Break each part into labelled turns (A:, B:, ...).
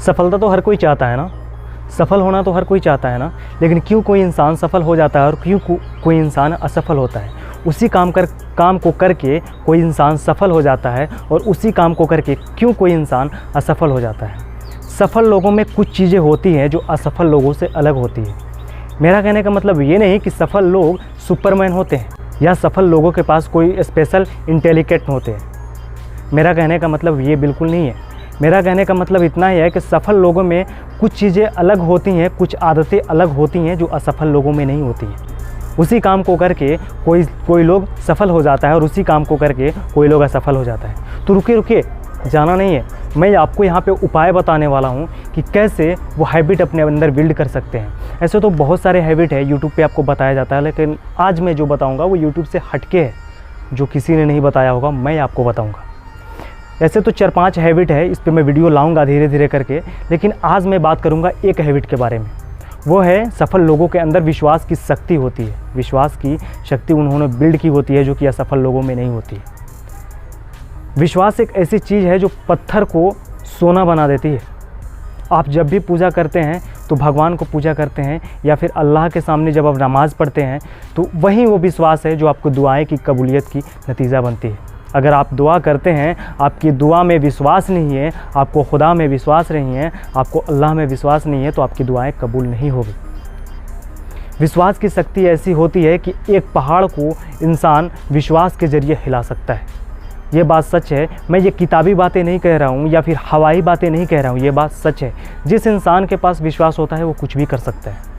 A: सफलता तो हर कोई चाहता है ना, सफल होना तो हर कोई चाहता है ना, लेकिन क्यों कोई इंसान सफल हो जाता है और क्यों कोई इंसान असफल होता है? उसी काम को करके कोई इंसान सफल हो जाता है और उसी काम को करके क्यों कोई इंसान असफल हो जाता है? सफल लोगों में कुछ चीज़ें होती हैं जो असफल लोगों से अलग होती है। मेरा कहने का मतलब ये नहीं कि सफल लोग सुपरमैन होते हैं या सफल लोगों के पास कोई स्पेशल इंटेलिजेंट होते हैं। मेरा कहने का मतलब ये बिल्कुल नहीं है। मेरा कहने का मतलब इतना ही है कि सफल लोगों में कुछ चीज़ें अलग होती हैं, कुछ आदतें अलग होती हैं जो असफल लोगों में नहीं होती हैं। उसी काम को करके कोई लोग सफल हो जाता है और उसी काम को करके कोई लोग असफल हो जाता है। तो रुकिए, जाना नहीं है। मैं आपको यहाँ पे उपाय बताने वाला हूँ कि कैसे वो हैबिट अपने अंदर बिल्ड कर सकते हैं। ऐसे तो बहुत सारे हैबिट है यूट्यूब पे आपको बताया जाता है, लेकिन आज मैं जो बताऊँगा वो यूट्यूब से हटके है, जो किसी ने नहीं बताया होगा मैं आपको बताऊँगा। ऐसे तो 4-5 हैबिट है, इस पर मैं वीडियो लाऊंगा धीरे धीरे करके, लेकिन आज मैं बात करूंगा एक हैबिट के बारे में। वो है सफल लोगों के अंदर विश्वास की शक्ति होती है। विश्वास की शक्ति उन्होंने बिल्ड की होती है जो कि असफल लोगों में नहीं होती। विश्वास एक ऐसी चीज़ है जो पत्थर को सोना बना देती है। आप जब भी पूजा करते हैं तो भगवान को पूजा करते हैं या फिर अल्लाह के सामने जब आप नमाज़ पढ़ते हैं तो वही वो विश्वास है जो आपको दुआएं की कबूलियत की नतीजा बनती है। अगर आप दुआ करते हैं, आपकी दुआ में विश्वास नहीं है, आपको खुदा में विश्वास नहीं है, आपको अल्लाह में विश्वास नहीं है, तो आपकी दुआएं कबूल नहीं होगी। विश्वास की शक्ति ऐसी होती है कि एक पहाड़ को इंसान विश्वास के ज़रिए हिला सकता है। ये बात सच है। मैं ये किताबी बातें नहीं कह रहा हूँ या फिर हवाई बातें नहीं कह रहा हूँ, ये बात सच है। जिस इंसान के पास विश्वास होता है वो कुछ भी कर सकता है।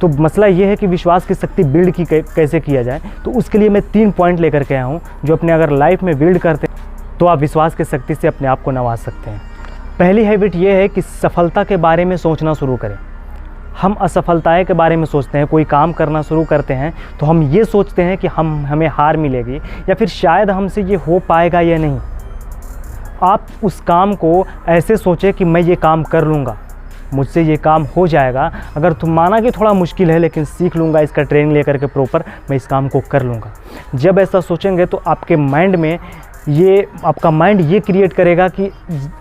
A: तो मसला ये है कि विश्वास की शक्ति बिल्ड कैसे किया जाए। तो उसके लिए मैं 3 पॉइंट लेकर के आया हूँ जो अपने अगर लाइफ में बिल्ड करते हैं तो आप विश्वास की शक्ति से अपने आप को नवाज सकते हैं। पहली हैबिट ये है कि सफलता के बारे में सोचना शुरू करें। हम असफलताएं के बारे में सोचते हैं। कोई काम करना शुरू करते हैं तो हम ये सोचते हैं कि हमें हार मिलेगी या फिर शायद हमसे ये हो पाएगा या नहीं। आप उस काम को ऐसे सोचें कि मैं ये काम कर लूँगा, मुझसे ये काम हो जाएगा। अगर तुम माना कि थोड़ा मुश्किल है लेकिन सीख लूँगा, इसका ट्रेनिंग लेकर के प्रॉपर मैं इस काम को कर लूँगा। जब ऐसा सोचेंगे तो आपके माइंड में आपका माइंड ये क्रिएट करेगा कि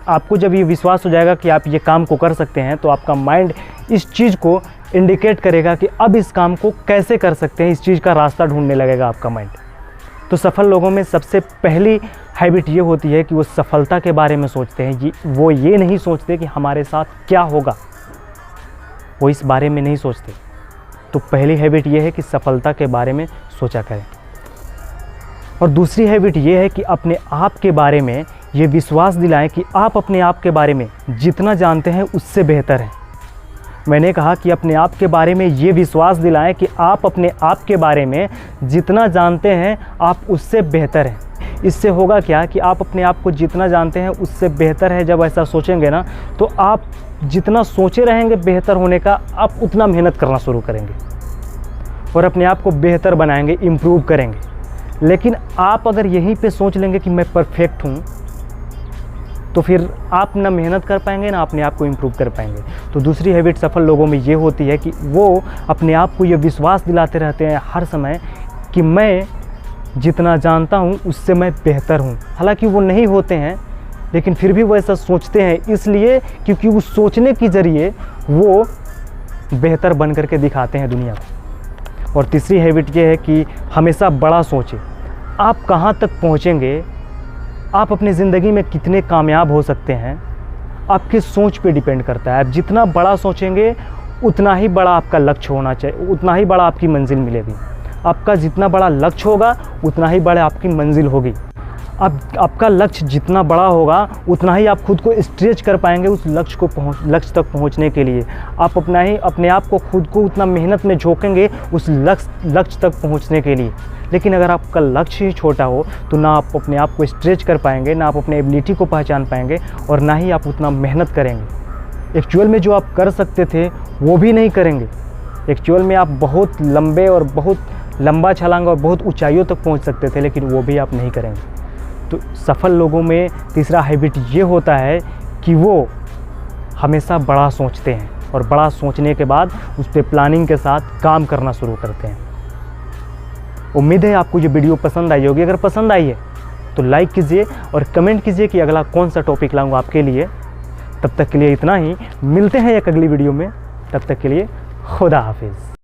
A: आपको जब ये विश्वास हो जाएगा कि आप ये काम को कर सकते हैं तो आपका माइंड इस चीज़ को इंडिकेट करेगा कि अब इस काम को कैसे कर सकते हैं। इस चीज़ का रास्ता ढूंढने लगेगा आपका माइंड। तो सफल लोगों में सबसे पहली हैबिट ये होती है कि वो सफलता के बारे में सोचते हैं। वो ये नहीं सोचते कि हमारे साथ क्या होगा, वो इस बारे में नहीं सोचते। तो पहली हैबिट ये है कि सफलता के बारे में सोचा करें। और दूसरी हैबिट ये है कि अपने आप के बारे में ये विश्वास दिलाएं कि आप अपने आप के बारे में जितना जानते हैं उससे बेहतर हैं। मैंने कहा कि अपने आप के बारे में ये विश्वास दिलाएं कि आप अपने आप के बारे में जितना जानते हैं आप उससे बेहतर हैं। इससे होगा क्या कि आप अपने आप को जितना जानते हैं उससे बेहतर है। जब ऐसा सोचेंगे ना तो आप जितना सोचे रहेंगे बेहतर होने का, आप उतना मेहनत करना शुरू करेंगे और अपने आप को बेहतर बनाएंगे, इम्प्रूव करेंगे। लेकिन आप अगर यहीं पे सोच लेंगे कि मैं परफेक्ट हूँ तो फिर आप ना मेहनत कर पाएंगे ना अपने आप को इम्प्रूव कर पाएंगे। तो दूसरी हैबिट सफल लोगों में ये होती है कि वो अपने आप को ये विश्वास दिलाते रहते हैं हर समय कि मैं जितना जानता हूँ उससे मैं बेहतर हूँ। हालांकि वो नहीं होते हैं लेकिन फिर भी वो ऐसा सोचते हैं, इसलिए क्योंकि उस सोचने के ज़रिए वो बेहतर बन करके दिखाते हैं दुनिया को। और तीसरी हैबिट ये है कि हमेशा बड़ा सोचें। आप कहाँ तक पहुँचेंगे, आप अपनी ज़िंदगी में कितने कामयाब हो सकते हैं, आपकी सोच पे डिपेंड करता है। आप जितना बड़ा सोचेंगे उतना ही बड़ा आपका लक्ष्य होना चाहिए, उतना ही बड़ा आपकी मंजिल मिलेगी। आपका जितना बड़ा लक्ष्य होगा उतना ही बड़ा आपकी मंजिल होगी। आपका लक्ष्य जितना बड़ा होगा उतना ही आप खुद को स्ट्रेच कर पाएंगे उस लक्ष्य तक पहुंचने के लिए। आप अपने आप को खुद को उतना मेहनत में झोंकेंगे उस लक्ष्य तक पहुंचने के लिए। लेकिन अगर आपका लक्ष्य ही छोटा हो तो ना आप अपने आप को स्ट्रेच कर पाएंगे, ना आप अपने एबिलिटी को पहचान पाएंगे और ना ही आप उतना मेहनत करेंगे। एक्चुअल में जो आप कर सकते थे वो भी नहीं करेंगे। एक्चुअल में आप बहुत लंबे और बहुत लंबा छलांग और बहुत ऊंचाइयों तक पहुंच सकते थे, लेकिन वो भी आप नहीं करेंगे। तो सफल लोगों में तीसरा हैबिट ये होता है कि वो हमेशा बड़ा सोचते हैं और बड़ा सोचने के बाद उस पर प्लानिंग के साथ काम करना शुरू करते हैं। उम्मीद है आपको ये वीडियो पसंद आई होगी। अगर पसंद आई है तो लाइक कीजिए और कमेंट कीजिए कि अगला कौन सा टॉपिक लाऊंगा आपके लिए। तब तक के लिए इतना ही, मिलते हैं एक अगली वीडियो में, तब तक के लिए खुदा हाफिज़।